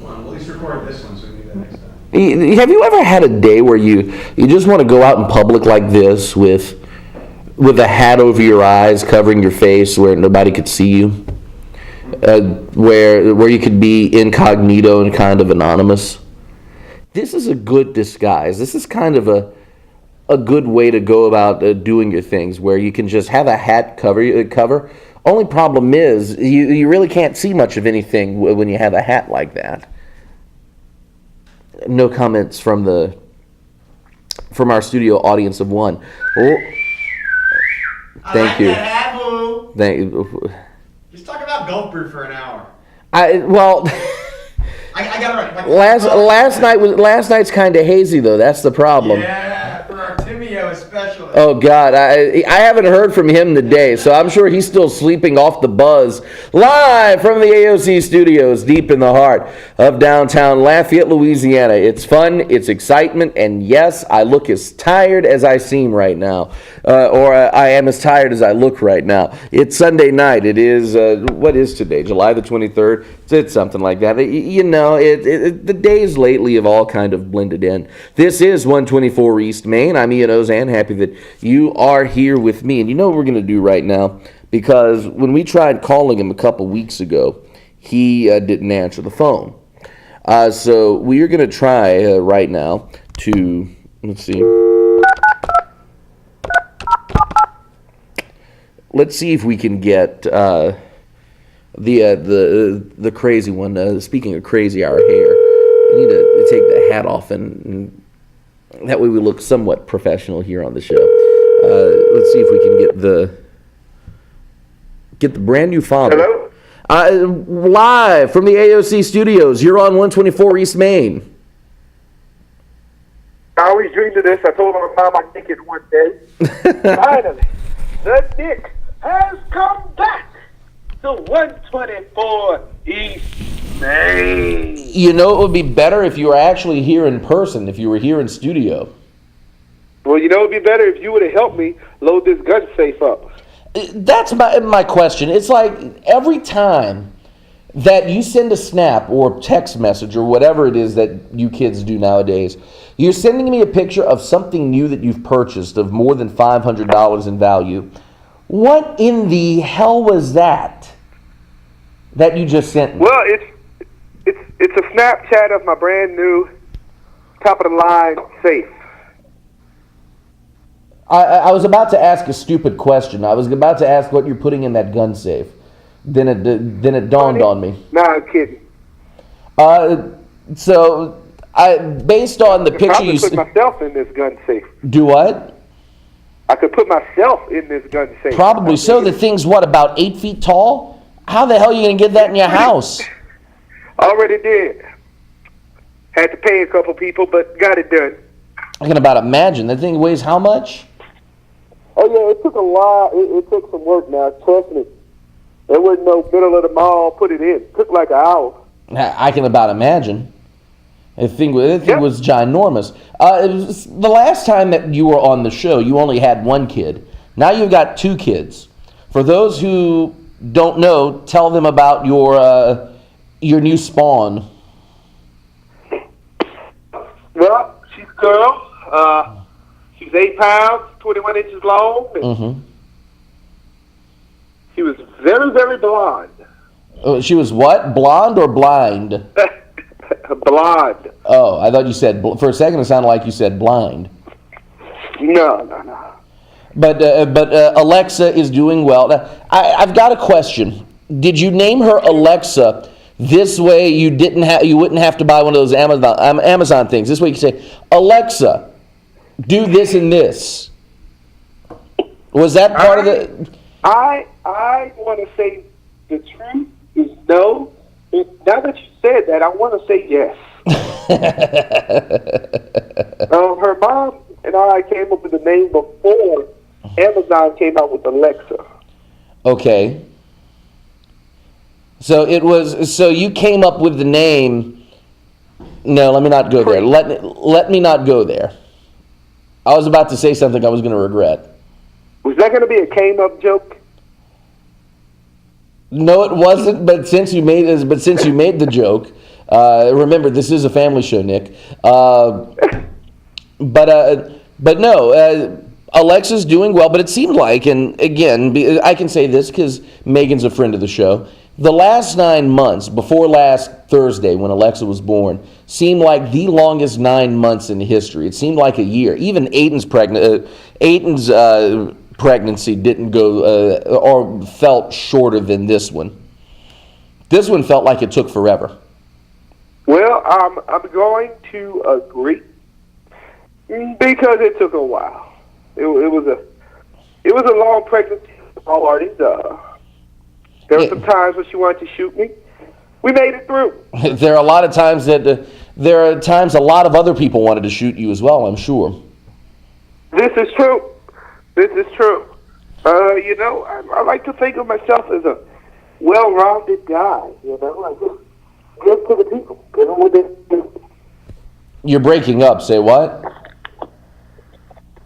Well, at least record this one so we can do that next time. Have you ever had a day where you just want to go out in public like this with a hat over your eyes, covering your face where nobody could see you? Where you could be incognito and kind of anonymous? This is a good disguise. This is kind of a good way to go about doing your things, where you can just have a hat cover. Only problem is you really can't see much of anything when you have a hat like that. No comments from our studio audience of one. Oh, thank you. Thank you. Just talk about golf brew for an hour. I got it right. Last night's kind of hazy though. That's the problem. Yeah, for Artemio especially. Oh God, I haven't heard from him today, so I'm sure he's still sleeping off the buzz. Live from the AOC studios, deep in the heart of downtown Lafayette, Louisiana. It's fun, it's excitement, and yes, I look as tired as I seem right now, or I am as tired as I look right now. It's Sunday night. It is what is today? July the 23rd. It's something like that. You know, the days lately have all kind of blended in. This is 124 East Main. I'm Ian Ozan. Happy that you are here with me. And you know what we're going to do right now? Because when we tried calling him a couple weeks ago, he didn't answer the phone. So we are going to try right now to, let's see. Let's see if we can get the crazy one. Speaking of crazy, our hair. We need to take the hat off, and that way we look somewhat professional here on the show. Let's see if we can get the brand new father. Hello? Live from the AOC studios. You're on 124 East Main. I always dreamed of this. I told my mom I'd make it one day. Finally, the Dick has come back to 124 East Main. You know, it would be better if you were actually here in person, if you were here in studio. Well, you know, it would be better if you would have helped me load this gun safe up. That's my question. It's like every time that you send a snap or text message or whatever it is that you kids do nowadays, you're sending me a picture of something new that you've purchased of more than $500 in value. What in the hell was that you just sent me? Well, it's a Snapchat of my brand new top of the line safe. I was about to ask a stupid question. I was about to ask what you're putting in that gun safe. Then it dawned on me. Nah, I'm kidding. So based on the picture you put myself in this gun safe. Do what? I could put myself in this gun safe. Probably so. The thing's what, about 8 feet tall? How the hell are you going to get that in your house? Already did. Had to pay a couple people, but got it done. I can about imagine. That thing weighs how much? Oh, yeah, it took a lot. It took some work now. Trust me. There wasn't no middle of the mall, put it in. It took like an hour. I can about imagine. The thing was ginormous. The last time that you were on the show, you only had one kid. Now you've got two kids. For those who don't know, tell them about your new spawn. Well, she's a girl. She's 8 pounds, 21 inches long. Mm-hmm. She was very, very blonde. She was what? Blonde or blind? Blonde. Oh, I thought you said, for a second it sounded like you said blind. No. But Alexa is doing well. Now, I've got a question. Did you name her Alexa? This way you wouldn't have to buy one of those Amazon things. This way you can say, Alexa, do this and this. Was that part of the... I want to say the truth is no. Now that you said that, I want to say yes. Her mom and I came up with the name before Amazon came out with Alexa. Okay. So you came up with the name. No, let me not go there. Let me not go there. I was about to say something I was going to regret. Was that going to be a came up joke? No, it wasn't. But since you made the joke, Remember, this is a family show, Nick. But no, Alexa's doing well, but it seemed like, and again, I can say this because Megan's a friend of the show, the last 9 months, before last Thursday when Alexa was born, seemed like the longest 9 months in history. It seemed like a year. Even Aiden's pregnancy didn't go, or felt shorter than this one. This one felt like it took forever. Well, I'm going to agree because it took a while. It was a long pregnancy. Already, there were some times when she wanted to shoot me. We made it through. There are a lot of times that a lot of other people wanted to shoot you as well, I'm sure. This is true. I like to think of myself as a well-rounded guy. I just give to the people. Give them what they do. You're breaking up. Say what?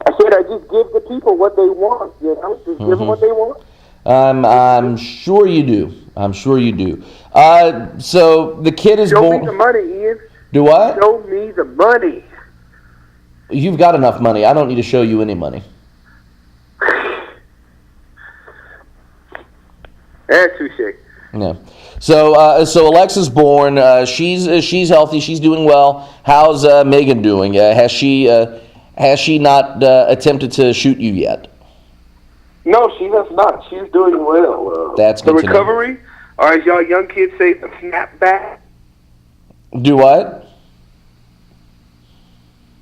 I said I just give the people what they want. Just give them what they want. I'm sure you do. So the kid is born. Show me the money, Ian. Do what? Show me the money. You've got enough money. I don't need to show you any money. That's touche. No. So Alexa's born. She's healthy. She's doing well. How's Megan doing? Has she not attempted to shoot you yet? No, she has not. She's doing well. That's the good to know. recovery, or as y'all young kids say, the snapback. Do what?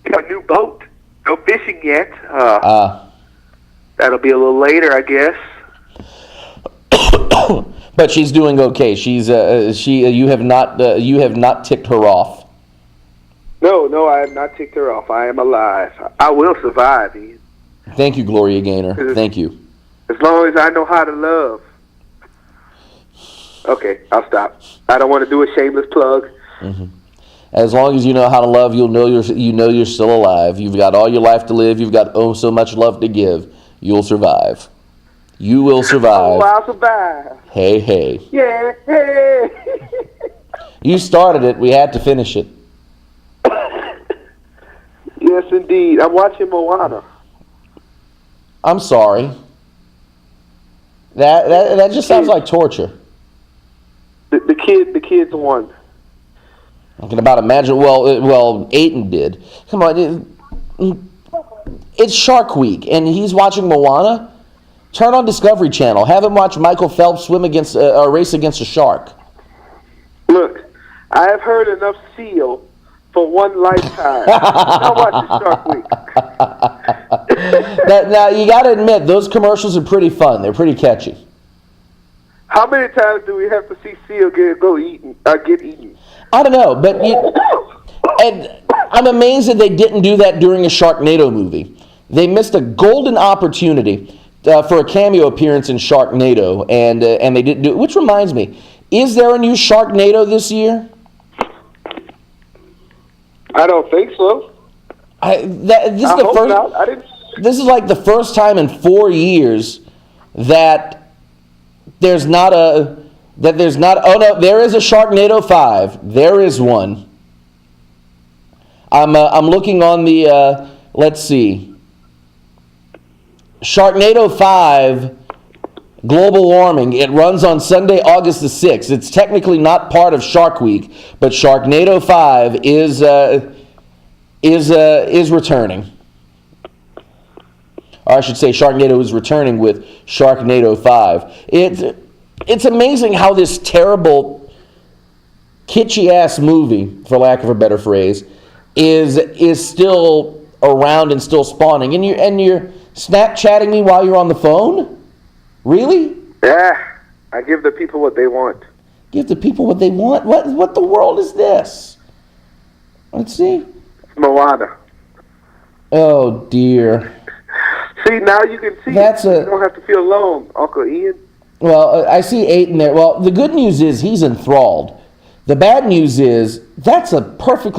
A new boat. No fishing yet. That'll be a little later, I guess. But she's doing okay. You have not ticked her off. No, I have not ticked her off. I am alive. I will survive, Ian. Thank you, Gloria Gaynor. Thank you. As long as I know how to love. Okay, I'll stop. I don't want to do a shameless plug. Mm-hmm. As long as you know how to love, you'll know you're still alive. You've got all your life to live. You've got so much love to give. You'll survive. You will survive. Oh, I'll survive. Hey. Yeah, hey. You started it. We had to finish it. Yes, indeed. I'm watching Moana. I'm sorry. That just sounds like torture. The kids won. I can about imagine. Well, Aiden did. Come on, it's Shark Week, and he's watching Moana. Turn on Discovery Channel. Have him watch Michael Phelps swim against a race against a shark. Look, I have heard enough seal for one lifetime. I'll watch the Shark Week. Now you got to admit, those commercials are pretty fun. They're pretty catchy. How many times do we have to see seal get eaten? I don't know, but and I'm amazed that they didn't do that during a Sharknado movie. They missed a golden opportunity for a cameo appearance in Sharknado, and they didn't do it. Which reminds me, is there a new Sharknado this year? I don't think so. This is like the first time in 4 years that there's not. Oh no, there is a Sharknado 5. There is one. I'm looking on the. Let's see. Sharknado 5, global warming. It runs on Sunday, August the 6th. It's technically not part of Shark Week, but Sharknado 5 is returning. Or I should say Sharknado is returning with Sharknado 5. It's amazing how this terrible, kitschy-ass movie, for lack of a better phrase, is still around and still spawning. And you're Snapchatting me while you're on the phone? Really? Yeah, I give the people what they want. Give the people what they want? What the world is this? Let's see. It's Moana. Oh, dear. See, now you can see. You don't have to feel alone, Uncle Ian. Well, I see 8 in there. Well, the good news is he's enthralled. The bad news is that's a perfect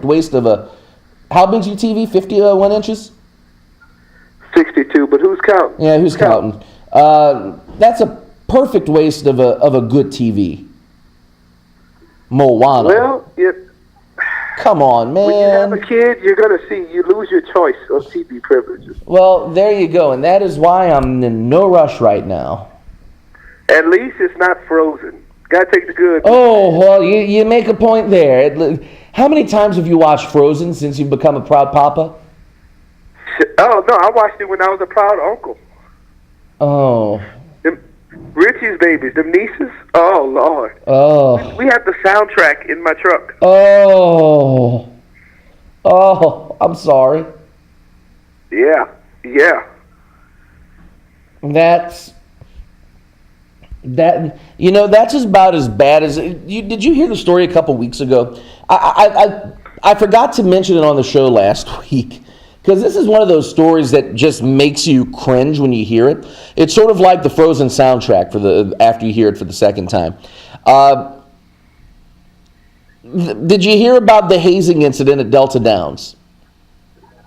waste of a. How big's your TV? 51 inches? 62, but who's counting? Yeah, who's counting? That's a perfect waste of a good TV. Moana. Well, Come on, man. when you have a kid, you're going to see you lose your choice of TV privileges. Well, there you go, and that is why I'm in no rush right now. At least it's not Frozen. Got to take the good. Oh, well, you make a point there. How many times have you watched Frozen since you've become a proud papa? Oh, no, I watched it when I was a proud uncle. Oh. Richie's babies, them nieces. Oh, Lord. Oh. We had the soundtrack in my truck. Oh. Oh, I'm sorry. Yeah. That's about as bad as did you hear the story a couple weeks ago? I forgot to mention it on the show last week because this is one of those stories that just makes you cringe when you hear it. It's sort of like the Frozen soundtrack after you hear it for the second time. Did you hear about the hazing incident at Delta Downs?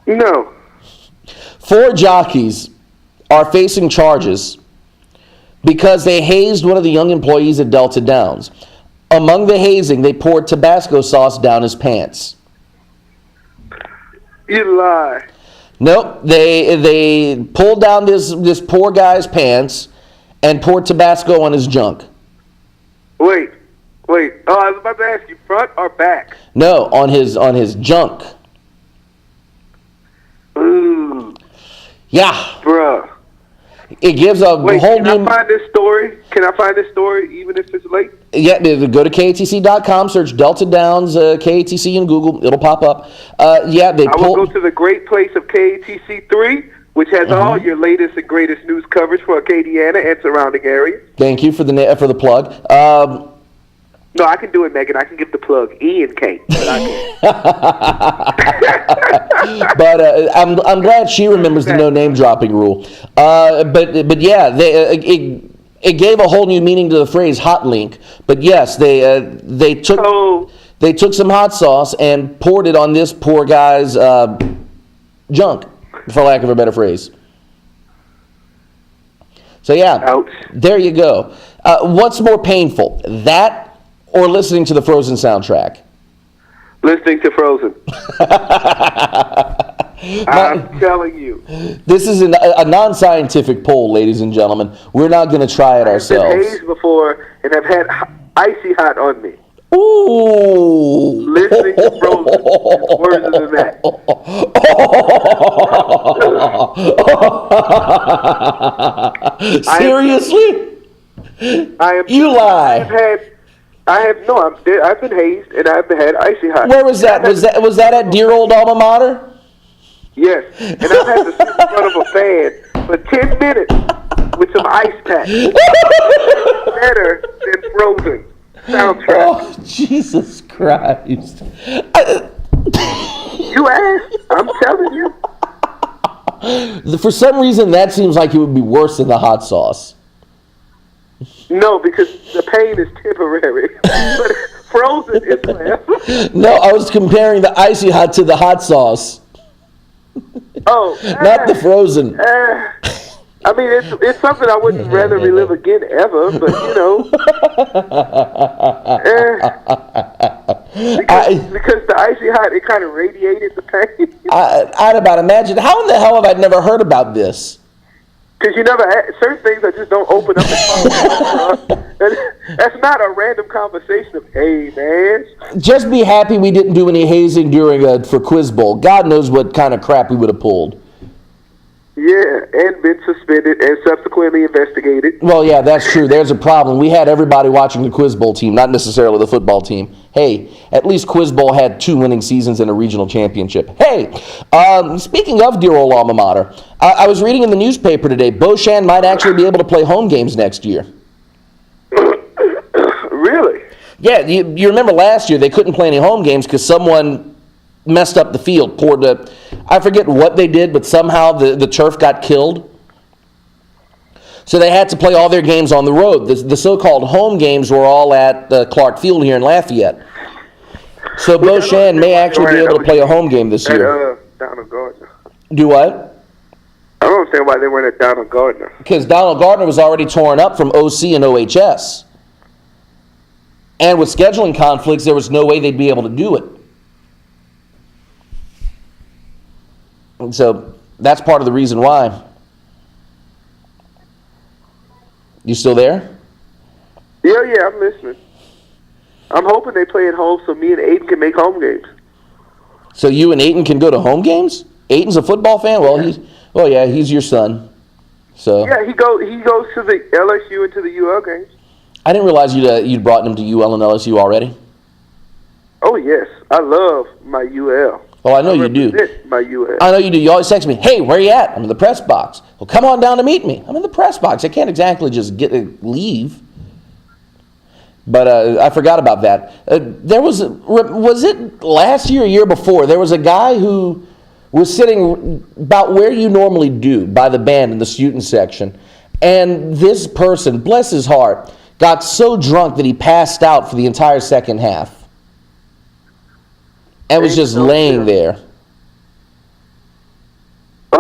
No. 4 jockeys are facing charges because they hazed one of the young employees at Delta Downs. Among the hazing, they poured Tabasco sauce down his pants. You lie. Nope, they pulled down this poor guy's pants and poured Tabasco on his junk. Wait. Oh, I was about to ask you, front or back? No, on his junk. Ooh. Yeah. Bruh. It gives a whole new... Can I find this story? Can I find this story even if it's late? Yeah, go to KATC.com, search Delta Downs, KATC in Google. It'll pop up. I will go to the great place of KATC 3, which has all your latest and greatest news coverage for Acadiana and surrounding areas. Thank you for the plug. No, I can do it, Megan. I can give the plug. Ian can't, but I can. But I'm glad she remembers the no name dropping rule. But yeah, it gave a whole new meaning to the phrase hot link. But yes, they took some hot sauce and poured it on this poor guy's junk, for lack of a better phrase. So yeah, Ouch. There you go. What's more painful, that or listening to the Frozen soundtrack? Listening to Frozen. I'm telling you. This is a non-scientific poll, ladies and gentlemen. We're not going to try it ourselves. I've been hazed before and have had icy hot on me. Ooh. Listening to Frozen is worse than that. Seriously? You lie. I've been hazed and I've had icy hot. Where was that? Was that at dear old alma mater? Yes, and I've had to sit in front of a fan for 10 minutes with some ice packs. Better than Frozen soundtrack. Oh, Jesus Christ. You asked. I'm telling you. For some reason, that seems like it would be worse than the hot sauce. No, because the pain is temporary. But Frozen is forever. No, I was comparing the icy hot to the hot sauce. Oh. Not the Frozen. I mean, it's something I wouldn't rather relive again ever, but you know. Because the icy hot, it kind of radiated the pain. I'd about imagine. How in the hell have I never heard about this? Because you never, certain things that just don't open up That's not a random conversation of, hey, man. Just be happy we didn't do any hazing for Quiz Bowl. God knows what kind of crap we would have pulled. Yeah, and been suspended and subsequently investigated. Well, yeah, that's true. There's a problem. We had everybody watching the Quiz Bowl team, not necessarily the football team. Hey, at least Quiz Bowl had 2 winning seasons and a regional championship. Hey, speaking of dear old alma mater, I was reading in the newspaper today, Beauchamp might actually be able to play home games next year. Really? Yeah, you remember last year they couldn't play any home games because someone messed up the field, I forget what they did, but somehow the turf got killed. So they had to play all their games on the road. The so-called home games were all at Clark Field here in Lafayette. So Beauchamp may actually be able to play a home game this year. Donald Gardner. Do what? I don't understand why they weren't at Donald Gardner. Because Donald Gardner was already torn up from OC and OHS. And with scheduling conflicts, there was no way they'd be able to do it. And so that's part of the reason why. You still there? Yeah, I'm listening. I'm hoping they play at home so me and Aiden can make home games. So you and Aiden can go to home games? Aiden's a football fan? Well, he's your son. So Yeah, he goes to the LSU and to the UL games. I didn't realize you'd brought him to UL and LSU already. Oh, yes. I love my UL. Oh, I know you do. My UL. I know you do. You always text me, hey, where you at? I'm in the press box. Well, come on down to meet me. I'm in the press box. I can't exactly just leave. But I forgot about that. Was it last year or year before, there was a guy who was sitting about where you normally do, by the band in the student section. And this person, bless his heart, got so drunk that he passed out for the entire second half. And was just laying there. I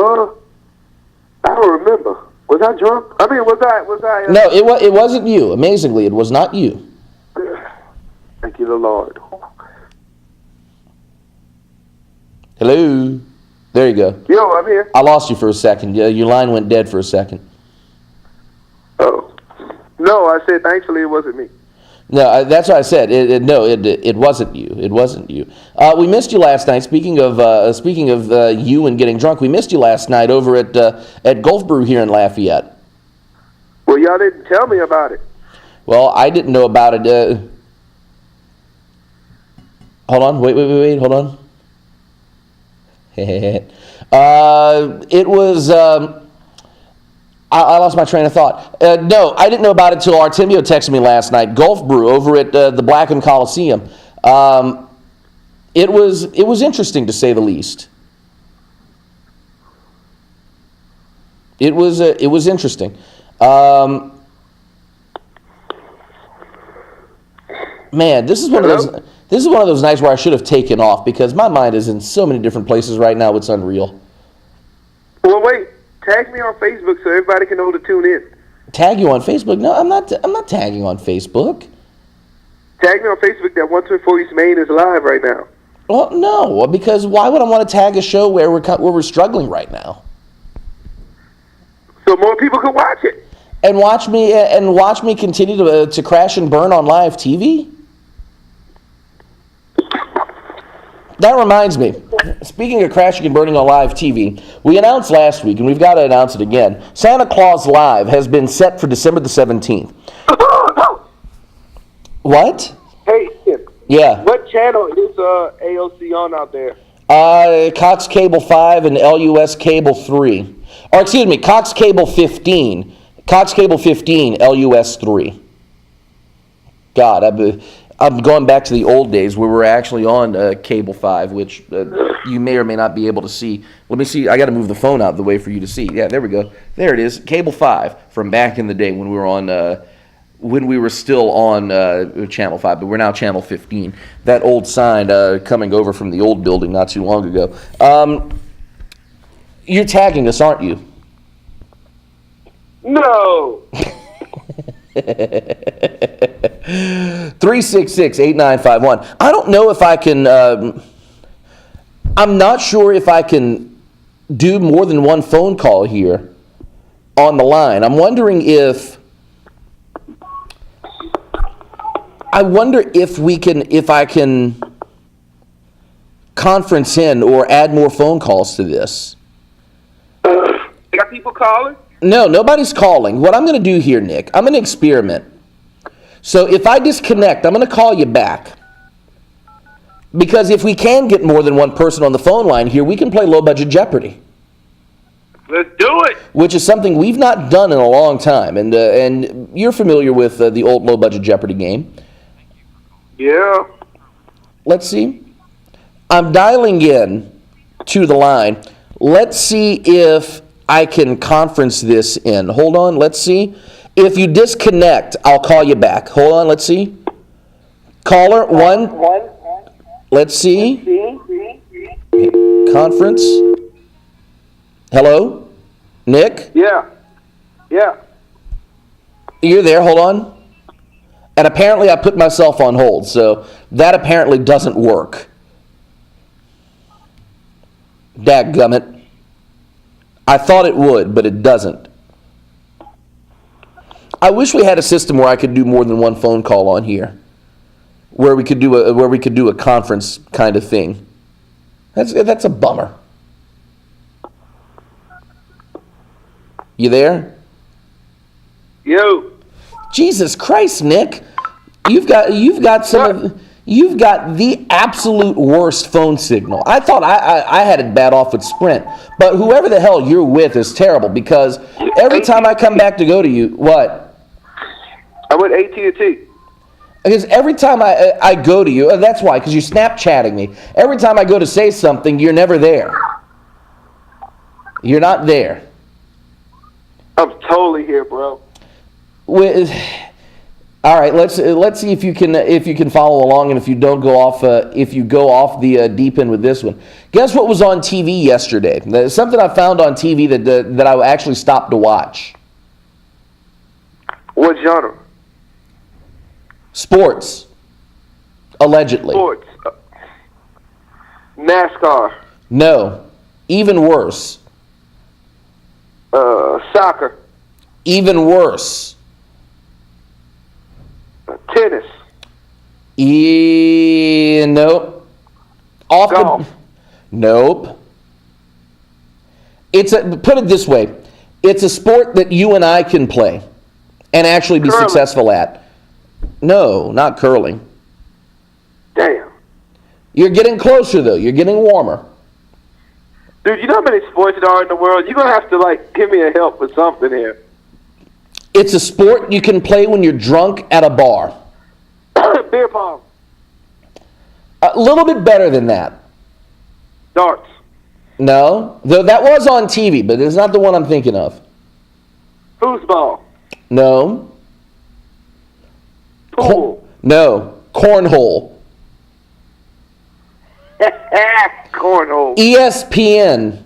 don't remember. Was I drunk? I mean, was I? No, it wasn't you. Amazingly, it was not you. Thank you, the Lord. Hello? There you go. Yo, I'm here. I lost you for a second. Your line went dead for a second. Oh. No, I said thankfully it wasn't me. No, that's what I said. It wasn't you. It wasn't you. We missed you last night. Speaking of you and getting drunk, we missed you last night over at Gulf Brew here in Lafayette. Well, y'all didn't tell me about it. Well, I didn't know about it. Hold on. Wait. Hold on. It was. I lost my train of thought. No, I didn't know about it till Artemio texted me last night. Gulf Brew over at the Blackham Coliseum. It was interesting to say the least. It was interesting. Man, this is one of those nights where I should have taken off because my mind is in so many different places right now. It's unreal. Well, wait. Tag me on Facebook so everybody can know to tune in. Tag you on Facebook? No, I'm not tagging on Facebook. Tag me on Facebook that 124 East Main is live right now. Well, no, because why would I want to tag a show where we're struggling right now? So more people can watch it. And watch me continue to crash and burn on live TV? That reminds me, speaking of crashing and burning on live TV, we announced last week, and we've got to announce it again, Santa Claus Live has been set for December the 17th. What? Hey, Tim. Yeah. What channel is AOC on out there? Cox Cable 5 and LUS Cable 3. Or excuse me, Cox Cable 15. Cox Cable 15, LUS 3. God, I'm going back to the old days where we're actually on Cable 5, which you may or may not be able to see. Let me see. I got to move the phone out of the way for you to see. Yeah, there we go. There it is. Cable 5 from back in the day when we were on, when we were still on Channel 5, but we're now Channel 15. That old sign coming over from the old building not too long ago. You're tagging us, aren't you? No. 366-8951. I don't know if I can. I'm not sure if I can do more than one phone call here on the line. I'm wondering if. I wonder if I can conference in or add more phone calls to this. You got people calling? No, nobody's calling. What I'm going to do here, Nick, I'm going to experiment. So if I disconnect, I'm going to call you back. Because if we can get more than one person on the phone line here, we can play low-budget Jeopardy. Let's do it. Which is something we've not done in a long time. And you're familiar with the old low-budget Jeopardy game. Yeah. Let's see. I'm dialing in to the line. Let's see if I can conference this in. Hold on, let's see. If you disconnect, I'll call you back. Hold on, let's see. Caller, one. Let's see. Conference. Hello? Nick? Yeah. You're there, hold on. And apparently I put myself on hold, so that apparently doesn't work. Dadgummit. I thought it would, but it doesn't. I wish we had a system where I could do more than one phone call on here, where we could do a conference kind of thing. That's a bummer. You there? Yo. Jesus Christ, Nick. You've got the absolute worst phone signal. I thought I had it bad off with Sprint, but whoever the hell you're with is terrible, because every time I come back to go to you, what? I'm with AT&T. Because every time I go to you, that's why, because you're Snapchatting me. Every time I go to say something, you're never there. You're not there. I'm totally here, bro. All right, let's see if you can follow along, and if you don't go off the deep end with this one. Guess what was on TV yesterday? Something I found on TV that I actually stopped to watch. What genre? Sports. Allegedly. Sports. NASCAR. No. Even worse. Soccer. Even worse. Tennis. Nope. Golf. Nope. Put it this way. It's a sport that you and I can play and actually be Curling. successful at. No, not curling. Damn. You're getting closer, though. You're getting warmer. Dude, you know how many sports there are in the world? You're going to have to, give me a help with something here. It's a sport you can play when you're drunk at a bar. Beer pong. A little bit better than that. Darts. No. Though that was on TV, but it's not the one I'm thinking of. Foosball. No. Pool. No. Cornhole. Cornhole. ESPN,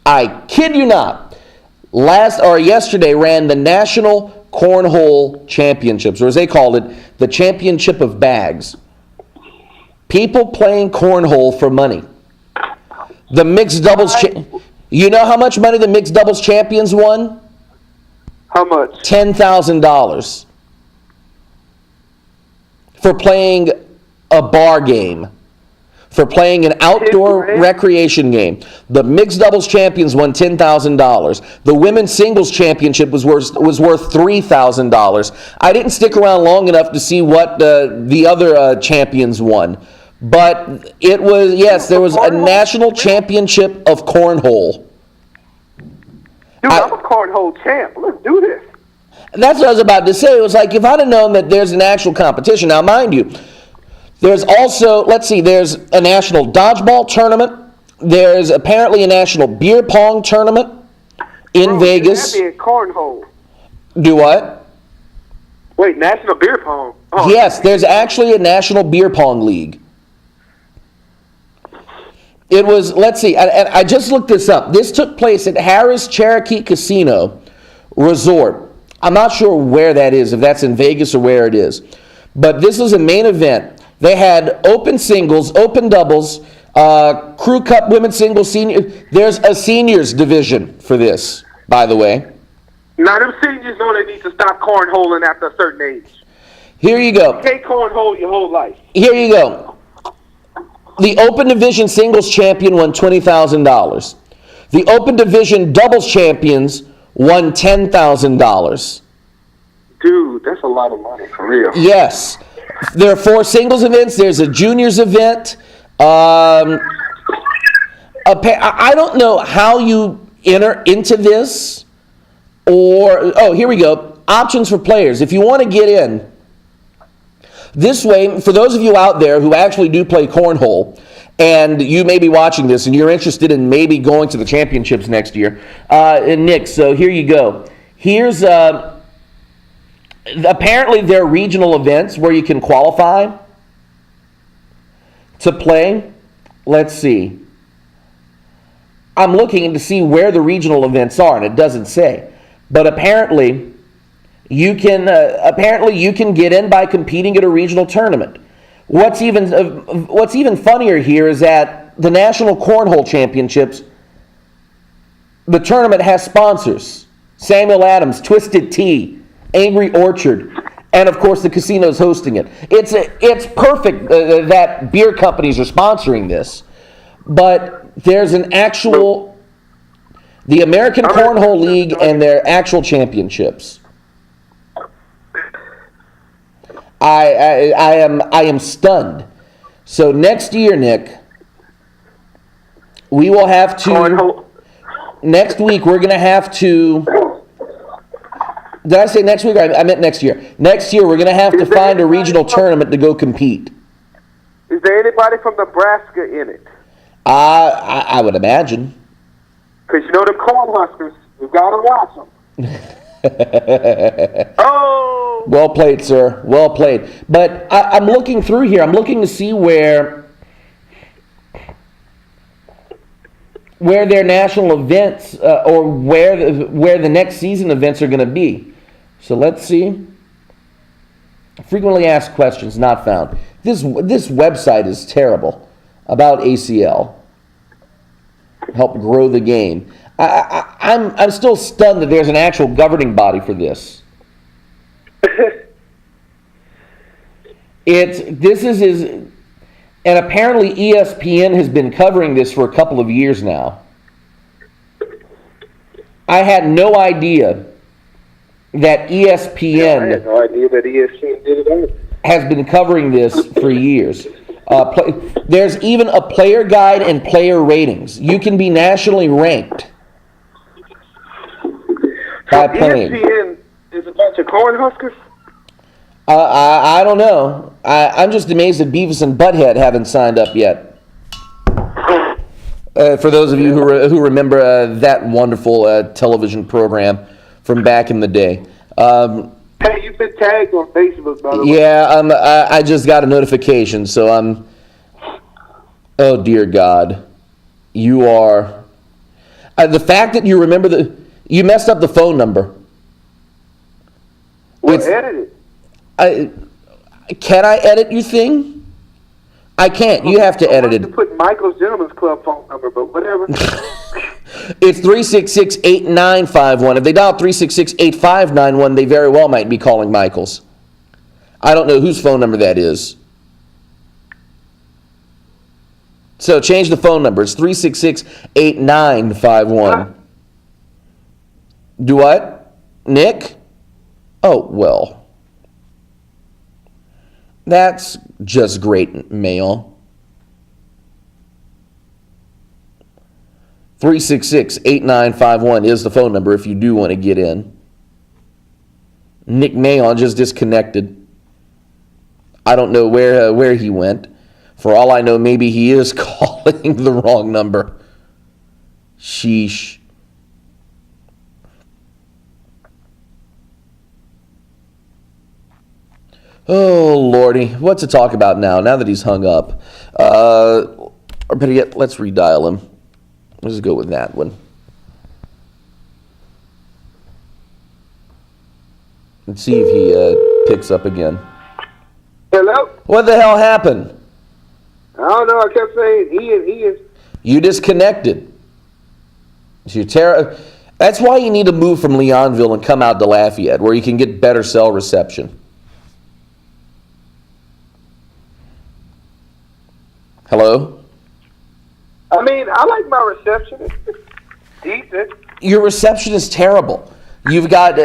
I kid you not, yesterday ran the National Cornhole Championships, or as they called it, the Championship of Bags. People playing cornhole for money. The mixed doubles, you know how much money the mixed doubles champions won? How much? $10,000 for playing a bar game. For playing an outdoor recreation game. The mixed doubles champions won $10,000. The women's singles championship was worth $3,000. I didn't stick around long enough to see what the other champions won. But it was, yes, there was a national championship of cornhole. Dude, I'm a cornhole champ. Let's do this. That's what I was about to say. It was like, if I'd have known that there's an actual competition. Now, mind you, there's also, there's a national dodgeball tournament. There's apparently a national beer pong tournament in Vegas. That'd be a cornhole. Do what? Wait, national beer pong? Oh. Yes, there's actually a national beer pong league. It was, I just looked this up. This took place at Harrah's Cherokee Casino Resort. I'm not sure where that is, if that's in Vegas or where it is. But this was a main event. They had open singles, open doubles, crew cup, women's singles, senior. There's a seniors division for this, by the way. Now, them seniors know they need to stop cornholing after a certain age. Here you go. You can't cornhole your whole life. Here you go. The open division singles champion won $20,000. The open division doubles champions won $10,000. Dude, that's a lot of money, for real. Yes. There are 4 singles events. There's a juniors event. I don't know how you enter into this. Here we go. Options for players. If you want to get in, this way, for those of you out there who actually do play cornhole, and you may be watching this and you're interested in maybe going to the championships next year, and Nick, so here you go. Here's... apparently there are regional events where you can qualify to play. Let's see. I'm looking to see where the regional events are, and it doesn't say. But apparently, You can apparently you can get in by competing at a regional tournament. What's even funnier here is that the National Cornhole Championships, the tournament has sponsors: Samuel Adams, Twisted Tea, Angry Orchard, and of course the casino's hosting it. It's perfect that beer companies are sponsoring this, but there's an actual the American Cornhole League and their actual championships. I am stunned. So next year, Nick, we will have to. Next week, we're going to have to. Did I say next week? I meant next year. Next year, we're going to have to find a regional tournament to go compete. Is there anybody from Nebraska in it? I would imagine. Because you know the Cornhuskers, we've got to watch them. Oh! Well played, sir. Well played. But I'm looking through here. I'm looking to see where their national events or where the next season events are going to be. So let's see. Frequently asked questions not found. This website is terrible about ACL. Help grow the game. I'm still stunned that there's an actual governing body for this. And apparently ESPN has been covering this for a couple of years now. I had no idea that ESPN I had no idea that ESPN did it either. has been covering this for years. There's even a player guide and player ratings. You can be nationally ranked by playing. ESPN is a bunch of Cornhuskers? I don't know. I'm just amazed that Beavis and Butthead haven't signed up yet. For those of you who remember that wonderful television program from back in the day. Hey, you've been tagged on Facebook, by the way. Yeah, I just got a notification, so I'm... Oh, dear God. You are... the fact that you remember you messed up the phone number. Well, edit it. Can I edit your thing? I can't. You have to edit I wanted to it. put Michael's Gentleman's Club phone number, but whatever. It's 366-8951. If they dial 366-8591, they very well might be calling Michael's. I don't know whose phone number that is. So change the phone number. It's 366-8951. Do what? Nick? Oh, well. That's just great mail. 366-8951 is the phone number if you do want to get in. Nick Mayon just disconnected. I don't know where he went. For all I know, maybe he is calling the wrong number. Sheesh. Oh, Lordy. What to talk about now that he's hung up? Or better yet, let's redial him. Let's go with that one. Let's see if he picks up again. Hello? What the hell happened? I don't know. I kept saying he is. You disconnected. That's why you need to move from Leonville and come out to Lafayette, where you can get better cell reception. Hello? I mean, I like my reception. It's decent. Your reception is terrible. You've got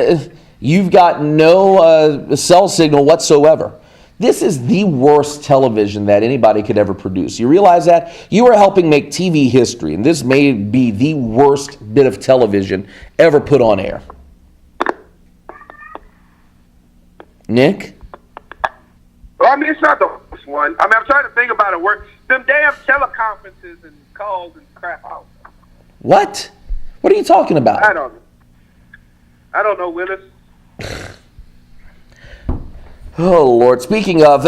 no cell signal whatsoever. This is the worst television that anybody could ever produce. You realize that? You are helping make TV history, and this may be the worst bit of television ever put on air. Nick? Well, I mean, it's not the worst one. I mean, I'm trying to think about it. Them damn teleconferences and calls and crap out. What? What are you talking about? I don't know, Willis. Oh, Lord. Speaking of,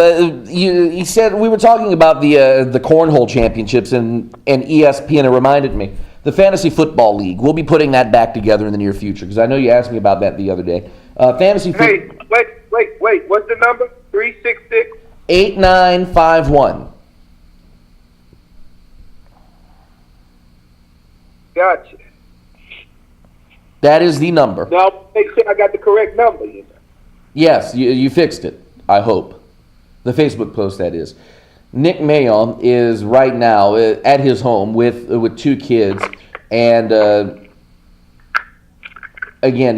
you said we were talking about the Cornhole Championships and ESPN. It reminded me. The Fantasy Football League. We'll be putting that back together in the near future because I know you asked me about that the other day. Fantasy Hey, wait. What's the number? 366? 8951. Gotcha. That is the number. Now, make sure I got the correct number. You know. Yes, you fixed it, I hope. The Facebook post, that is. Nick Mayon is right now at his home with 2 kids. And, again,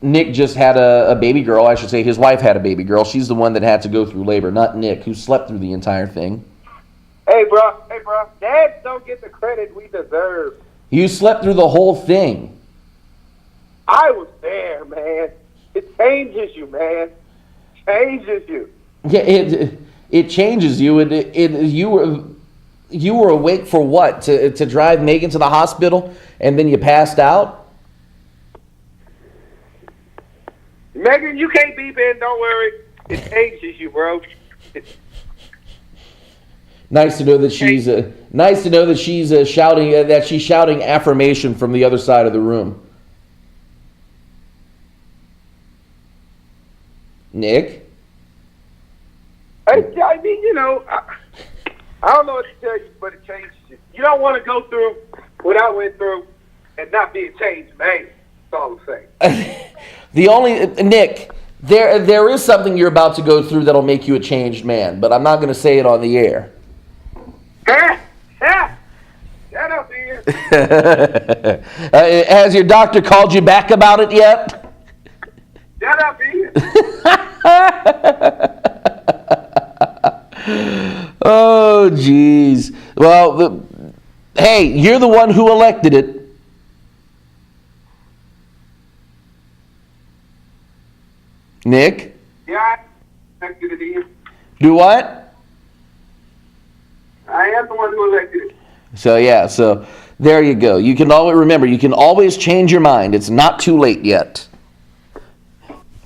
Nick just had a baby girl. I should say his wife had a baby girl. She's the one that had to go through labor, not Nick, who slept through the entire thing. Hey, bro. Dads don't get the credit we deserve. You slept through the whole thing. I was there, man. It changes you, man. Changes you. Yeah, it changes you. You were awake for what? To drive Megan to the hospital, and then you passed out? Megan, you can't be Ben. Don't worry. It changes you, bro. Nice to know that she's shouting affirmation from the other side of the room. Nick? I mean, you know, I don't know what to tell you, but it changes you. You don't want to go through what I went through and not be a changed man. That's all I'm saying. Nick, there is something you're about to go through that'll make you a changed man, but I'm not going to say it on the air. Shut up, Ian. Has your doctor called you back about it yet? Shut up, Ian. Oh, jeez. Well, hey, you're the one who elected it. Nick? Yeah, I elected it, Ian. Do what? I am the one who elected it. So there you go. You can always change your mind. It's not too late yet.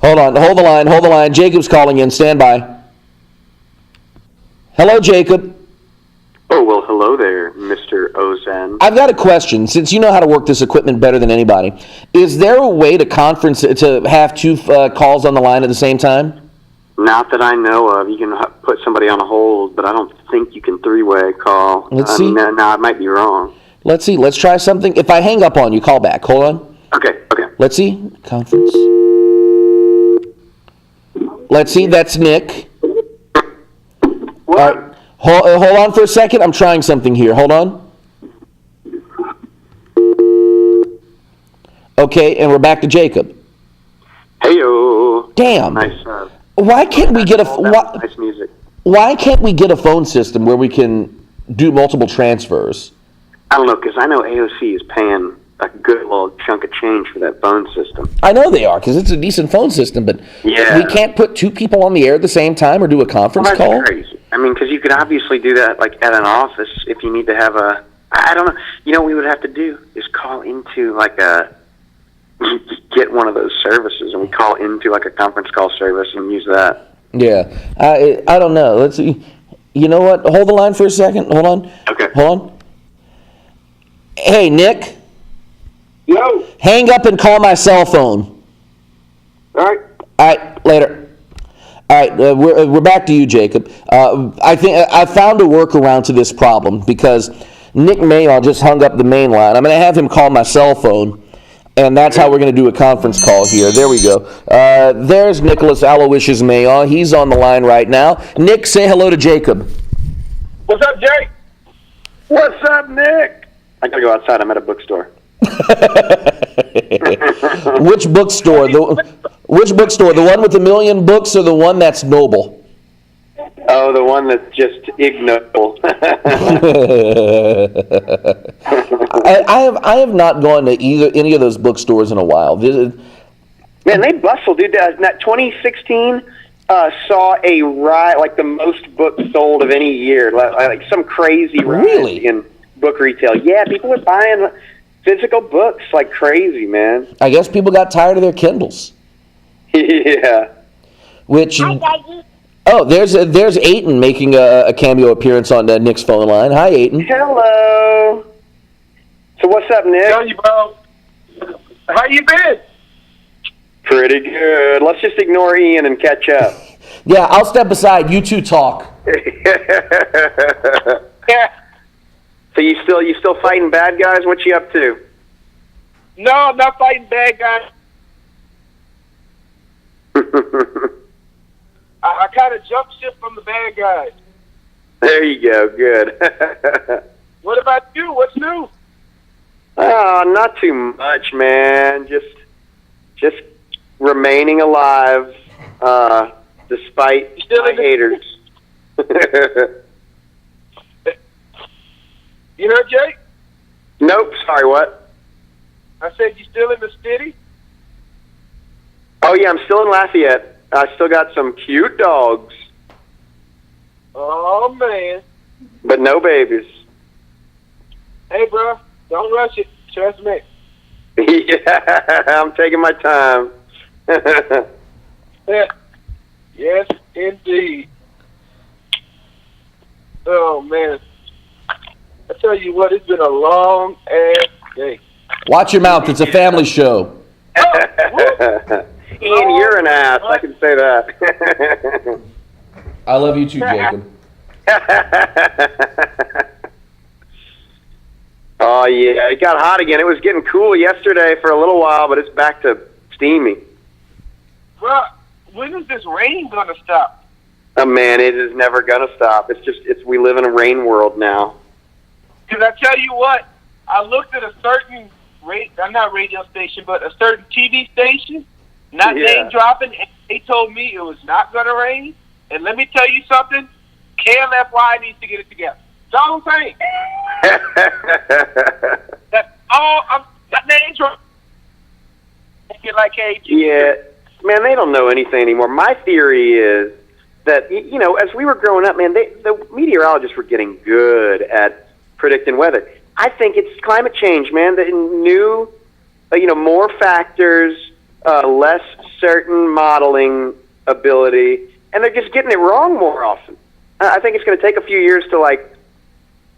Hold the line. Jacob's calling in. Stand by. Hello, Jacob. Oh, well, hello there, Mr. Ozen. I've got a question. Since you know how to work this equipment better than anybody, is there a way to have 2 calls on the line at the same time? Not that I know of. You can put somebody on a hold, but I don't think you can 3-way call. Let's see. No, I might be wrong. Let's see. Let's try something. If I hang up on you, call back. Hold on. Okay. Let's see. Conference. Let's see. That's Nick. What? All right. Hold on for a second. I'm trying something here. Hold on. Okay, and we're back to Jacob. Heyo. Damn. Nice. Why can't we get nice music. Why can't we get a phone system where we can do multiple transfers? I don't know, because I know AOC is paying a good little chunk of change for that phone system. I know they are, because it's a decent phone system, but Yeah. we can't put 2 people on the air at the same time or do a conference Well, that's call? crazy. I mean, because you could obviously do that like at an office if you need to have I don't know. You know what we would have to do is call into like get one of those services, and we call into like a conference call service and use that. Yeah. I don't know. Let's see. You know what? Hold the line for a second. Hold on. Okay. Hold on. Hey, Nick. Yo. Hang up and call my cell phone. All right. All right. Later. All right. We're back to you, Jacob. I think I found a workaround to this problem because Nick Mayon just hung up the main line. I'm going to have him call my cell phone. And that's how we're going to do a conference call here. There we go. There's Nicholas Aloysius Mayon. He's on the line right now. Nick, say hello to Jacob. What's up, Jake? What's up, Nick? I gotta go outside. I'm at a bookstore. Which bookstore? Which bookstore? The one with 1,000,000 books or the one that's noble? Oh, the one that's just ignoble. I have not gone to any of those bookstores in a while. Man, they bustle, dude. That 2016 saw a rise, like the most books sold of any year, like some crazy rise Really? in book retail. Yeah, people are buying physical books like crazy, man. I guess people got tired of their Kindles. Yeah. Which. Oh, there's Aiton making a cameo appearance on Nick's phone line. Hi, Aiton. Hello. So what's up, Nick? Tell you, bro. How you been? Pretty good. Let's just ignore Ian and catch up. Yeah, I'll step aside. You two talk. Yeah. So you still fighting bad guys? What you up to? No, I'm not fighting bad guys. I kind of jump ship from the bad guys. There you go. Good. What about you? What's new? Oh, not too much, man. Just remaining alive, despite my haters. You heard, Jake? Nope. Sorry, what? I said you still in the city? Oh, yeah, I'm still in Lafayette. I still got some cute dogs, Oh, man. but no babies. Hey, bro, don't rush it. Trust me. Yeah, I'm taking my time. Yeah. Yes, indeed. Oh, man. I tell you what, it's been a long ass day. Watch your mouth. It's a family show. Ian, you're an ass. I can say that. I love you too, Jacob. Oh, yeah. It got hot again. It was getting cool yesterday for a little while, but it's back to steamy. Bro, when is this rain going to stop? Oh, man, it is never going to stop. We live in a rain world now. Because I tell you what, I looked at a certain not radio station, but a certain TV station, not name dropping, and they told me it was not going to rain. And let me tell you something, KLFY needs to get it together. That's all I'm saying. That's all I'm name dropping. Get like AG. Yeah, man, they don't know anything anymore. My theory is that, you know, as we were growing up, man, the meteorologists were getting good at predicting weather. I think it's climate change, man. The new, more factors, less certain modeling ability, and they're just getting it wrong more often. I think it's going to take a few years to,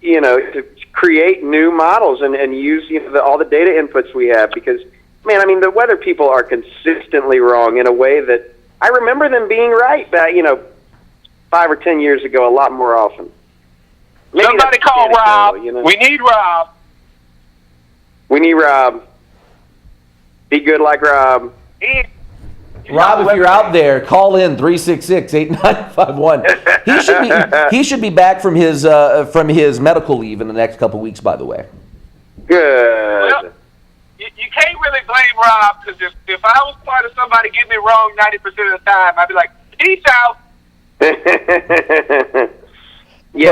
to create new models and use all the data inputs we have because, man, I mean, the weather people are consistently wrong in a way that I remember them being right back, 5 or 10 years ago a lot more often. Maybe somebody call Rob. We need Rob. We need Rob. Be good like Rob. Rob, if you're out there, call in 366-8951. He should be back from his medical leave in the next couple weeks, by the way. Good. Well, you can't really blame Rob because if I was part of somebody getting it wrong 90% of the time, I'd be like, peace out. Yeah,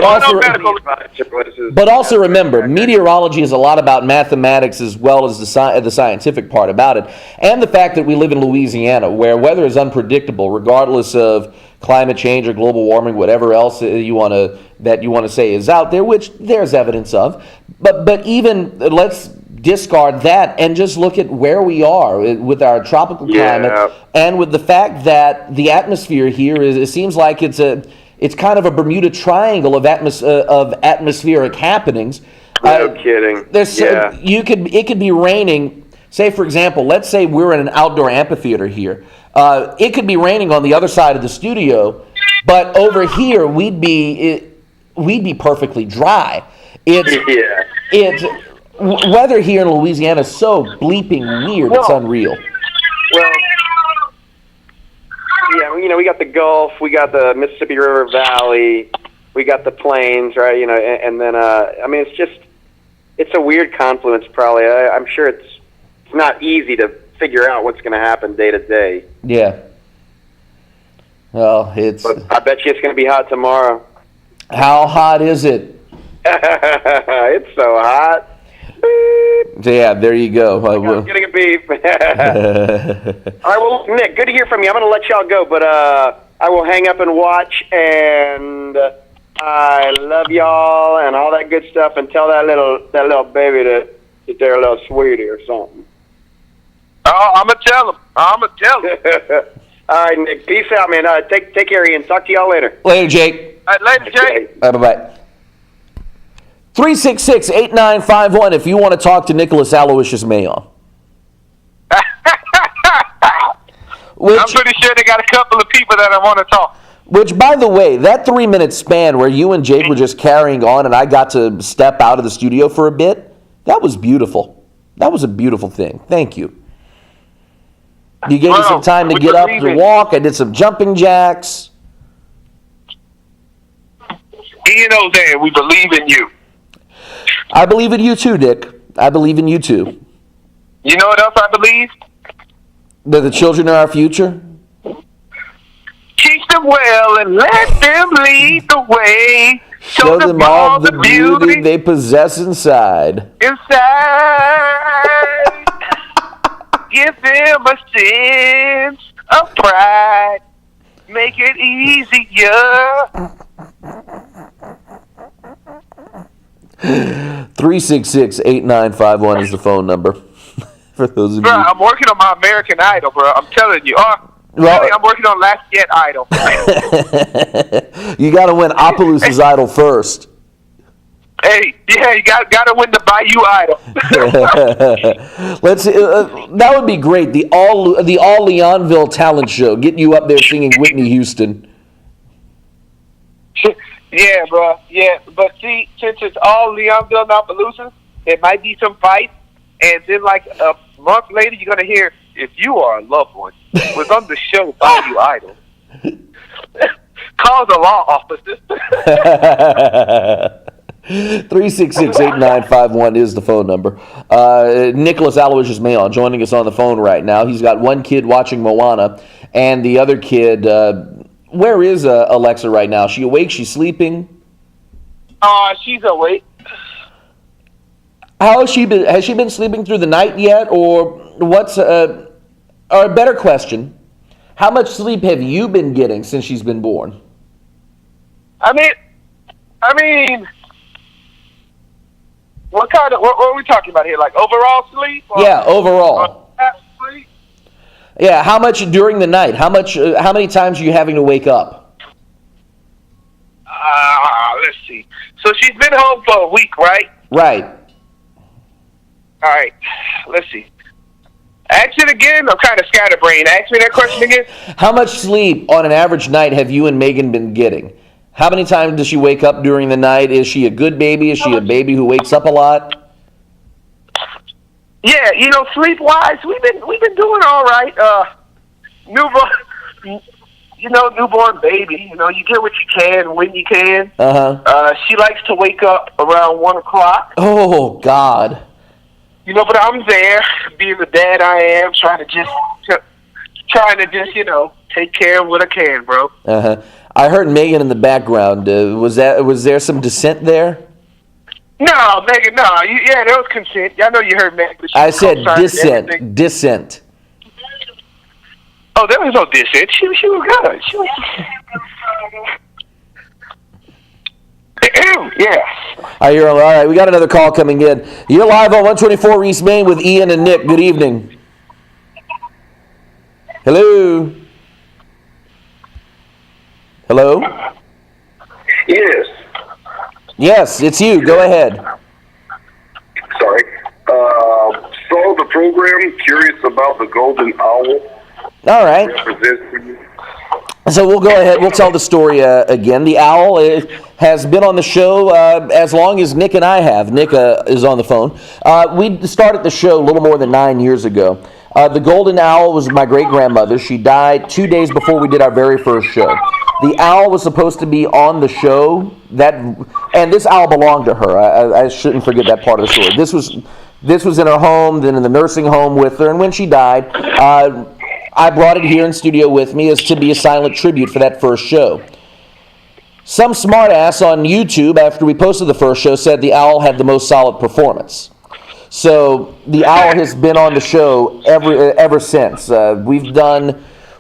but also remember, meteorology is a lot about mathematics as well as the scientific part about it, and the fact that we live in Louisiana, where weather is unpredictable, regardless of climate change or global warming, whatever else you want to say is out there, which there's evidence of. But even let's discard that and just look at where we are with our tropical climate, and with the fact that the atmosphere here it seems like it's kind of a Bermuda Triangle of atmospheric happenings. No kidding. It could be raining. Say, for example, let's say we're in an outdoor amphitheater here. It could be raining on the other side of the studio, but over here we'd be perfectly dry. Weather here in Louisiana is so bleeping weird. It's unreal. Well, yeah, we got the Gulf, we got the Mississippi River Valley, we got the plains, right? And then it's a weird confluence. Probably, I'm sure it's not easy to figure out what's going to happen day to day. Yeah. Well, But I bet you it's going to be hot tomorrow. How hot is it? It's so hot. Yeah, there you go. I'm getting a beep. All right, well, Nick, good to hear from you. I'm going to let y'all go, but I will hang up and watch, and I love y'all and all that good stuff, and tell that little baby that they're a little sweetie or something. Oh, I'm going to tell him. All right, Nick, peace out, man. Take care, Ian. Talk to y'all later. Later, Jake. All right, later, Jake. Bye-bye. 366-8951 if you want to talk to Nicholas Aloysius Mayon. I'm pretty sure they got a couple of people that I want to talk. Which, by the way, that 3-minute span where you and Jake were just carrying on and I got to step out of the studio for a bit, that was beautiful. That was a beautiful thing. Thank you. You gave me some time to get up to walk. I did some jumping jacks. Ian Ozan, we believe in you. I believe in you too, Dick. I believe in you too. You know what else I believe? That the children are our future. Teach them well and let them lead the way. Show them all the beauty they possess inside. Inside. Give them a sense of pride. Make it easier. 366-8951 is the phone number. For those of Bro, you. I'm working on my American Idol, bro. I'm telling you. Well, I'm working on Lafayette Idol. You got to win Opelous's Idol first. Hey, yeah, you got to win the Bayou Idol. Let's. That would be great. The all Leonville talent show. Get you up there singing Whitney Houston. Yeah, bro. Yeah, but see, since it's all Leonville, not Palooza, there might be some fights, and then like a month later, you're gonna hear, "If you are a loved one was on the show Bayou Idol, call the law officers." 366-8951 is the phone number. Nicholas Aloysius Mayon joining us on the phone right now. He's got one kid watching Moana, and the other kid. Where is Alexa right now? She awake? She's sleeping? She's awake. How has she been? Has she been sleeping through the night yet, or what's? Or a better question: how much sleep have you been getting since she's been born? I mean, what are we talking about here? Like overall sleep? Yeah, overall. Sleep? Yeah, how much during the night? How many times are you having to wake up? Let's see. So she's been home for a week, right? Right. All right. Let's see. Ask it again. I'm kind of scatterbrained. Ask me that question again. How much sleep on an average night have you and Megan been getting? How many times does she wake up during the night? Is she a good baby? Is she a baby who wakes up a lot? Yeah, sleep-wise, we've been doing all right. Newborn baby. You get what you can when you can. She likes to wake up around 1:00. Oh God. But I'm there, being the dad I am, trying to just take care of what I can, bro. I heard Megan in the background. Was there some dissent there? No, Megan, no. There was consent. I know you heard Megan. I said dissent. Dissent. Oh, there was no dissent. She was good. She was... Yeah. I hear. All right, we got another call coming in. You're live on 124 East Main with Ian and Nick. Good evening. Hello. Hello. Yes. Yes, it's you. Go ahead. Sorry. Saw the program. Curious about the golden owl. All right. Represents. So we'll go ahead. We'll tell the story again. The owl has been on the show as long as Nick and I have. Nick is on the phone. We started the show a little more than 9 years ago. The golden owl was my great-grandmother. She died 2 days before we did our very first show. The owl was supposed to be on the show, and this owl belonged to her. I shouldn't forget that part of the story. This was in her home, then in the nursing home with her, and when she died, I brought it here in studio with me as to be a silent tribute for that first show. Some smartass on YouTube, after we posted the first show, said the owl had the most solid performance. So the owl has been on the show ever since.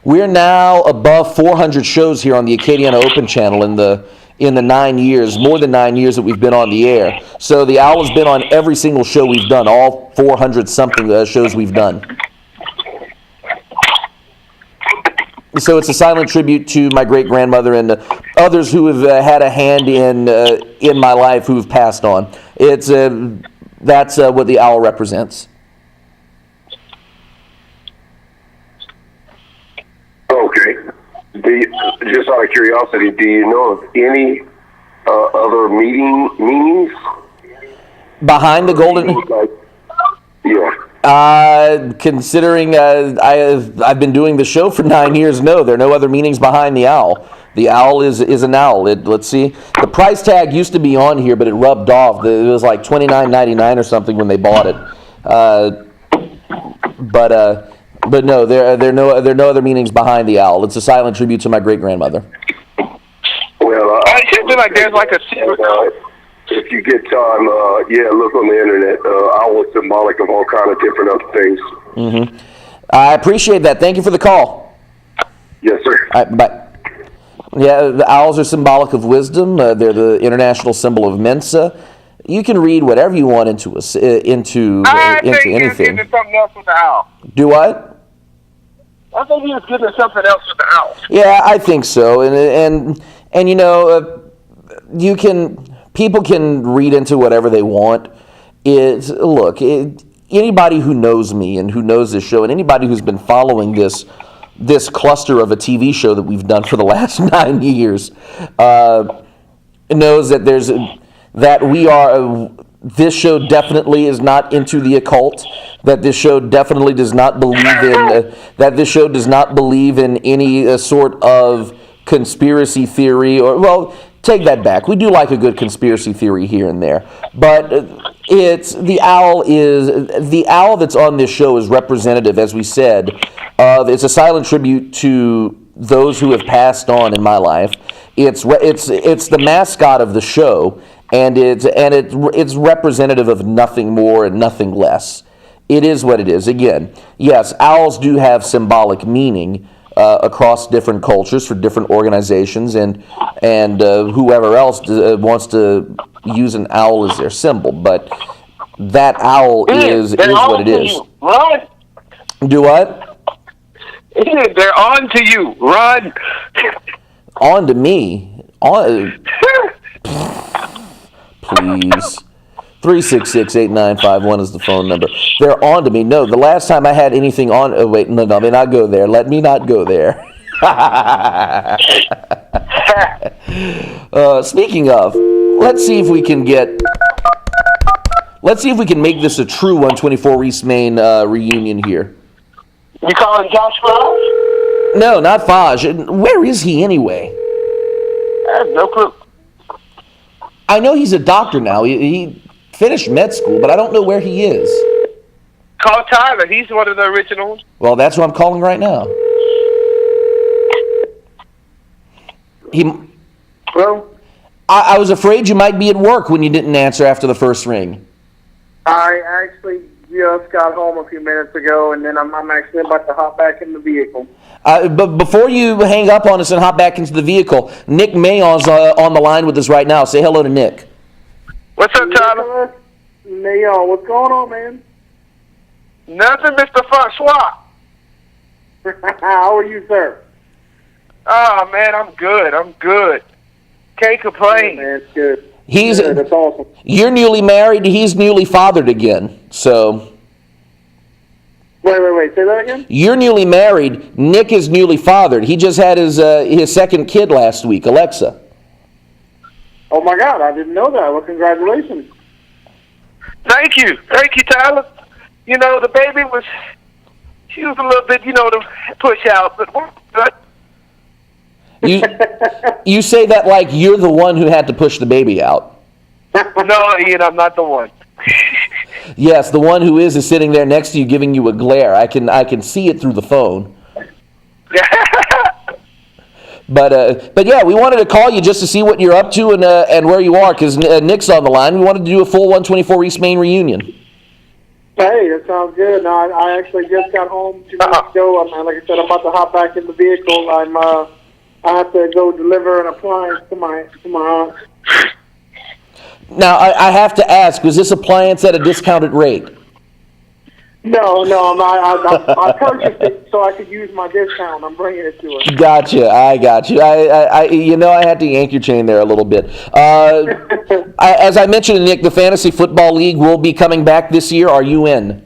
We're now above 400 shows here on the Acadiana Open channel in the 9 years, more than 9 years that we've been on the air. So the owl has been on every single show we've done, all 400 something shows we've done. So it's a silent tribute to my great-grandmother and others who have had a hand in my life who have passed on. That's what the owl represents. just out of curiosity, do you know of any other meanings? Behind the golden... Yeah. Considering I've been doing the show for 9 years, no, there are no other meanings behind the owl. The owl is an owl. Let's see. The price tag used to be on here, but it rubbed off. It was like $29.99 or something when they bought it. But no, there are no other meanings behind the owl. It's a silent tribute to my great grandmother. Well, It should be like there's like a secret code. if you get time, look on the internet. Owl is symbolic of all kind of different other things. Mm-hmm. I appreciate that. Thank you for the call. Yes, sir. All right, bye. Yeah, the owls are symbolic of wisdom. They're the international symbol of Mensa. You can read whatever you want into anything. I think he was getting something else with the owl. Do what? I think he was getting something else with the owl. Yeah, I think so. And you know, people can read into whatever they want. Anybody who knows me and who knows this show, and anybody who's been following this cluster of a TV show that we've done for the last 9 years, knows that we are. This show definitely is not into the occult. That this show definitely does not believe in. That this show does not believe in any sort of conspiracy theory. Or, well, take that back. We do like a good conspiracy theory here and there. But the owl that's on this show is representative, as we said, of. It's a silent tribute to those who have passed on in my life. It's the mascot of the show. And it's representative of nothing more and nothing less. It is what it is. Again, yes, owls do have symbolic meaning across different cultures for different organizations, and whoever else wants to use an owl as their symbol. But that owl is what it is. Run! Do what? They're on to you. Run! On to me. On. Please. 366-8951 is the phone number. They're on to me. No, the last time I had anything on... Oh, wait, no, let me not go there. Let me not go there. Speaking of, let's see if we can make this a true 124 East Main reunion here. You calling Josh Fudge? No, not Faj. Where is he anyway? I have no clue. I know he's a doctor now. He finished med school, but I don't know where he is. Call Tyler. He's one of the originals. Well, that's what I'm calling right now. Well, I was afraid you might be at work when you didn't answer after the first ring. I actually just got home a few minutes ago, and then I'm actually about to hop back in the vehicle. But before you hang up on us and hop back into the vehicle, Nick Mayon's on the line with us right now. Say hello to Nick. What's up, Tyler? Mayon, what's going on, man? Nothing, Mr. Francois. How are you, sir? Oh, man, I'm good. Can't complain. Man, it's good. He's Good, that's awesome. You're newly married. He's newly fathered again. So Wait. Say that again? you're newly married. Nick is newly fathered. He just had his second kid last week, Alexa. Oh, my God, I didn't know that. Well, congratulations. Thank you, Tyler. You know, the baby she was a little bit, to push out, but we're good. You say that like you're the one who had to push the baby out. No, Ian, I'm not the one. Yes, the one who is sitting there next to you giving you a glare. I can see it through the phone. But yeah, we wanted to call you just to see what you're up to and where you are, because Nick's on the line. We wanted to do a full 124 East Main reunion. Hey, that sounds good. No, I actually just got home 2 minutes ago. Like I said, I'm about to hop back in the vehicle. I have to go deliver an appliance to my aunt. Now, I have to ask, was this appliance at a discounted rate? No, I'm not. I purchased it so I could use my discount. I'm bringing it to her. Gotcha. I got you. I had to yank your chain there a little bit. As I mentioned to Nick, the Fantasy Football League will be coming back this year. Are you in?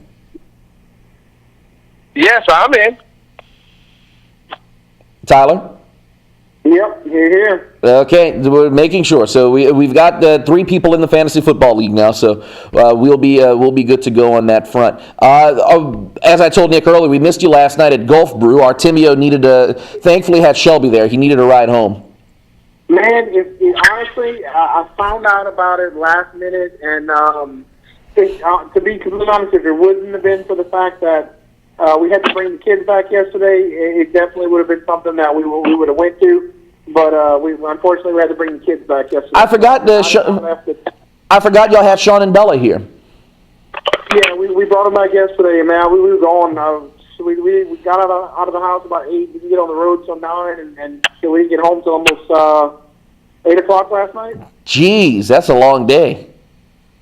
Yes, I'm in. Tyler? Yep, here. Okay, we're making sure. So we've got 3 people in the fantasy football league now, so we'll be good to go on that front. As I told Nick earlier, we missed you last night at Gulf Brew. Artemio thankfully had Shelby there. He needed a ride home. Man, honestly, I found out about it last minute, and to be completely honest, if it wouldn't have been for the fact that we had to bring the kids back yesterday, it definitely would have been something that we would have went to. But unfortunately we had to bring the kids back yesterday. I forgot y'all had Sean and Bella here. Yeah, we brought them back yesterday, man. We were gone. We got out of the house about 8. We didn't get on the road till 9, and we didn't get home till almost 8 o'clock last night. Jeez, that's a long day.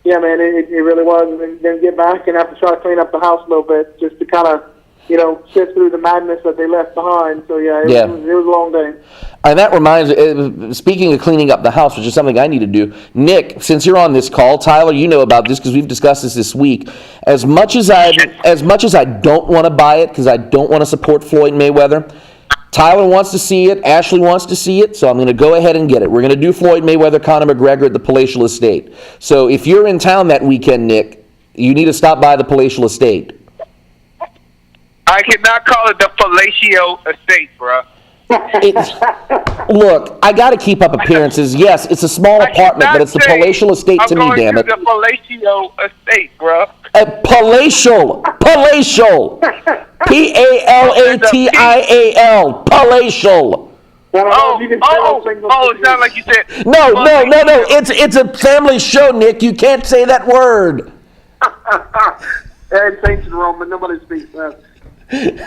Yeah, man, it really was. And then get back and have to try to clean up the house a little bit just to kind of, sift through the madness that they left behind. So, it was a long day. And that reminds, speaking of cleaning up the house, which is something I need to do, Nick, since you're on this call, Tyler, you know about this because we've discussed this week. As much as I don't want to buy it because I don't want to support Floyd Mayweather, Tyler wants to see it, Ashley wants to see it, so I'm going to go ahead and get it. We're going to do Floyd Mayweather, Conor McGregor at the Palatial Estate. So if you're in town that weekend, Nick, you need to stop by the Palatial Estate. I cannot call it the Palatial Estate, bro. Look, I got to keep up appearances. Yes, it's a small apartment, but it's the Palatial Estate to me, damn it. I'm going to the Palatial Estate, bro. Palatial. Palatial. Palatial. It sounds like you said. No. It's a family show, Nick. You can't say that word. And Saints and Roman, nobody speaks that. Dude,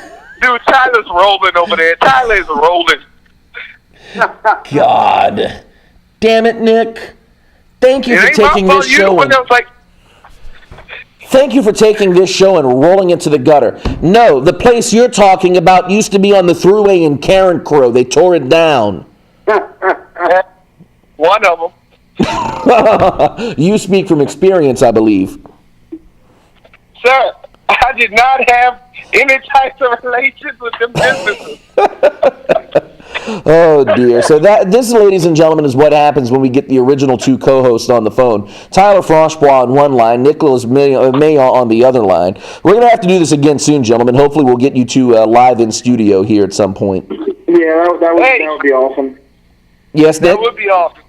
Tyler's rolling over there. Tyler's rolling. God. Damn it, Nick. Thank you for taking this show. Thank you for taking this show and rolling it to the gutter. No, the place you're talking about used to be on the Thruway in Karen Crow. They tore it down. One of them. You speak from experience, I believe. Sir, I did not have any types of relations with them businesses. Oh dear. So this, ladies and gentlemen, is what happens when we get the original 2 co-hosts on the phone. Tyler Franchbois on one line, Nicholas Mayon on the other line. We're going to have to do this again soon, gentlemen. Hopefully we'll get you 2 live in studio here at some point. Yeah, that would be awesome. Yes, Nick? That would be awesome.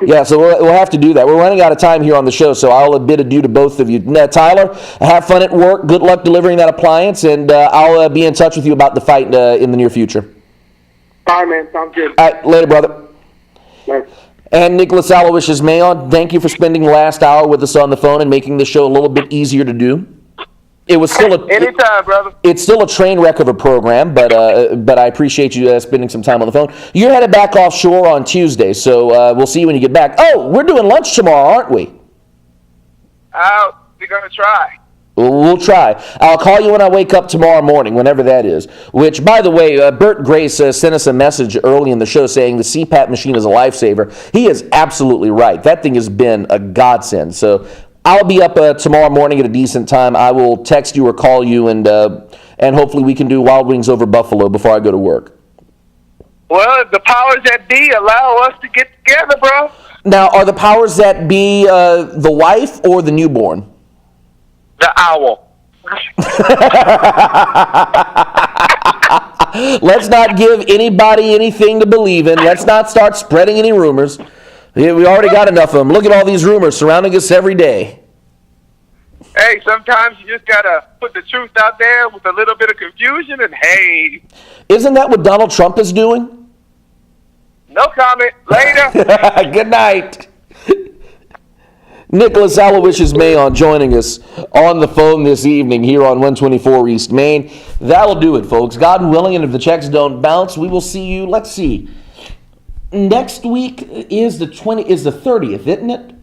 Yeah, so we'll have to do that. We're running out of time here on the show, so I'll bid adieu to both of you. Tyler, have fun at work. Good luck delivering that appliance, and I'll be in touch with you about the fight in the near future. All right, man. Sounds good. All right, later, brother. Thanks. And Nicholas Aloysius Mayon, thank you for spending the last hour with us on the phone and making the show a little bit easier to do. It was still anytime, brother. It's still a train wreck of a program, but I appreciate you spending some time on the phone. You're headed back offshore on Tuesday, so we'll see you when you get back. Oh, we're doing lunch tomorrow, aren't we? We're gonna try. We'll try. I'll call you when I wake up tomorrow morning, whenever that is. Which, by the way, Bert Grace sent us a message early in the show saying the CPAP machine is a lifesaver. He is absolutely right. That thing has been a godsend. So I'll be up tomorrow morning at a decent time. I will text you or call you, and hopefully we can do Wild Wings over Buffalo before I go to work. Well, the powers that be allow us to get together, bro. Now, are the powers that be the wife or the newborn? The owl. Let's not give anybody anything to believe in. Let's not start spreading any rumors. We already got enough of them. Look at all these rumors surrounding us every day. Hey, sometimes you just gotta put the truth out there with a little bit of confusion, and hey. Isn't that what Donald Trump is doing? No comment. Later. Good night. Nicholas Aloysius Mayon joining us on the phone this evening here on 124 East Main. That'll do it, folks. God willing, and if the checks don't bounce, we will see you. Let's see. Next week is the 30th, isn't it?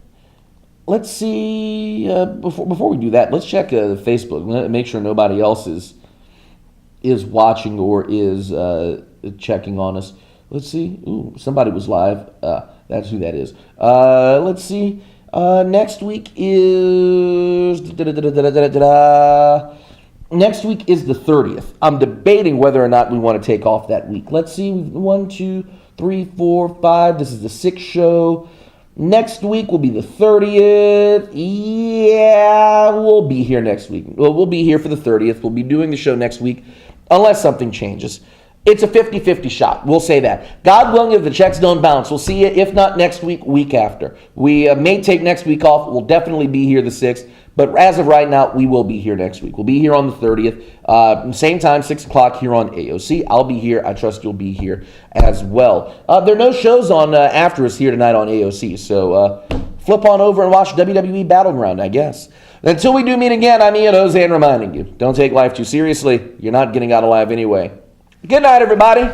Let's see. Before we do that, let's check Facebook. Make sure nobody else is watching or is checking on us. Let's see. Ooh, somebody was live. That's who that is. Let's see. Next week is Next week is the 30th. I'm debating whether or not we want to take off that week. Let's see. 1, 2, 3, 4, 5. This is the 6th show. Next week will be the 30th. Yeah, we'll be here next week. Well, we'll be here for the 30th. We'll be doing the show next week unless something changes. It's a 50-50 shot. We'll say that. God willing, if the checks don't bounce, we'll see you. If not next week, week after. We may take next week off. We'll definitely be here the 6th. But as of right now, we will be here next week. We'll be here on the 30th. Same time, 6 o'clock here on AOC. I'll be here. I trust you'll be here as well. There are no shows on after us here tonight on AOC. So flip on over and watch WWE Battleground, I guess. Until we do meet again, I'm Ian Ozan reminding you, don't take life too seriously. You're not getting out alive anyway. Good night, everybody.